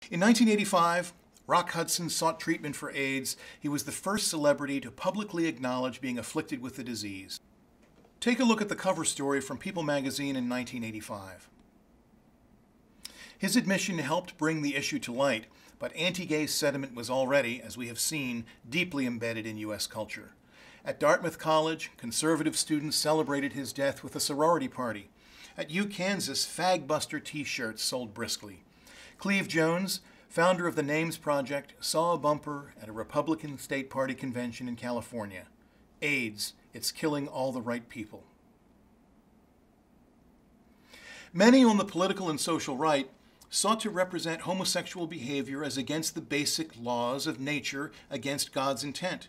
In 1985, Rock Hudson sought treatment for AIDS. He was the first celebrity to publicly acknowledge being afflicted with the disease. Take a look at the cover story from People magazine in 1985. His admission helped bring the issue to light, but anti-gay sentiment was already, as we have seen, deeply embedded in U.S. culture. At Dartmouth College, conservative students celebrated his death with a sorority party. At UKansas, fag-buster t-shirts sold briskly. Cleve Jones, founder of the Names Project, saw a bumper at a Republican State Party convention in California. AIDS, it's killing all the right people. Many on the political and social right sought to represent homosexual behavior as against the basic laws of nature, against God's intent.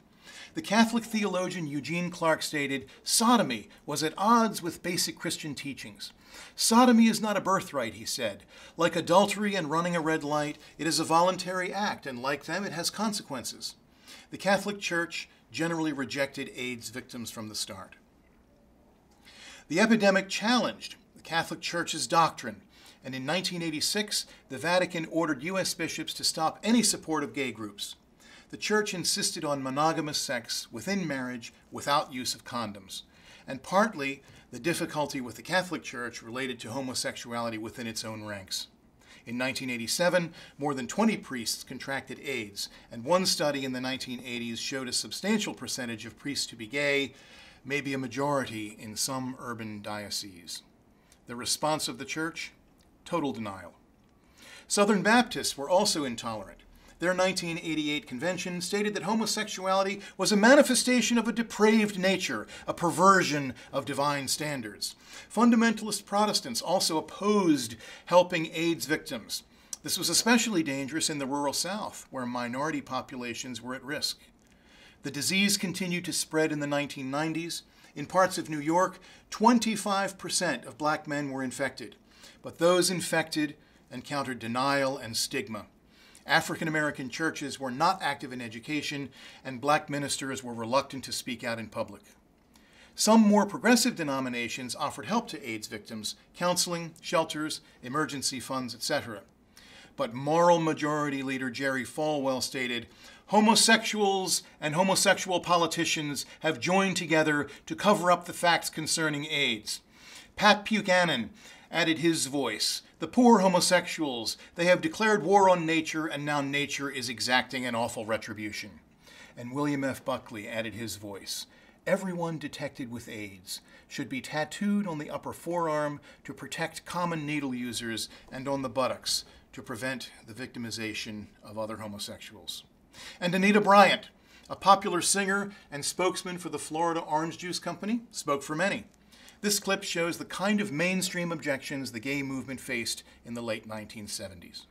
The Catholic theologian Eugene Clark stated, "Sodomy was at odds with basic Christian teachings. Sodomy is not a birthright," he said. "Like adultery and running a red light, it is a voluntary act, and like them, it has consequences." The Catholic Church generally rejected AIDS victims from the start. The epidemic challenged the Catholic Church's doctrine, and in 1986, the Vatican ordered U.S. bishops to stop any support of gay groups. The Church insisted on monogamous sex within marriage without use of condoms, and partly the difficulty with the Catholic Church related to homosexuality within its own ranks. In 1987, more than 20 priests contracted AIDS, and one study in the 1980s showed a substantial percentage of priests to be gay, maybe a majority in some urban dioceses. The response of the Church? Total denial. Southern Baptists were also intolerant. Their 1988 convention stated that homosexuality was a manifestation of a depraved nature, a perversion of divine standards. Fundamentalist Protestants also opposed helping AIDS victims. This was especially dangerous in the rural South, where minority populations were at risk. The disease continued to spread in the 1990s. In parts of New York, 25% of black men were infected, but those infected encountered denial and stigma. African American churches were not active in education, and black ministers were reluctant to speak out in public. Some more progressive denominations offered help to AIDS victims, counseling, shelters, emergency funds, etc. But moral majority leader Jerry Falwell stated, "Homosexuals and homosexual politicians have joined together to cover up the facts concerning AIDS." Pat Buchanan added his voice, "The poor homosexuals, they have declared war on nature, and now nature is exacting an awful retribution." And William F. Buckley added his voice, "Everyone detected with AIDS should be tattooed on the upper forearm to protect common needle users and on the buttocks to prevent the victimization of other homosexuals." And Anita Bryant, a popular singer and spokesman for the Florida Orange Juice Company, spoke for many. This clip shows the kind of mainstream objections the gay movement faced in the late 1970s.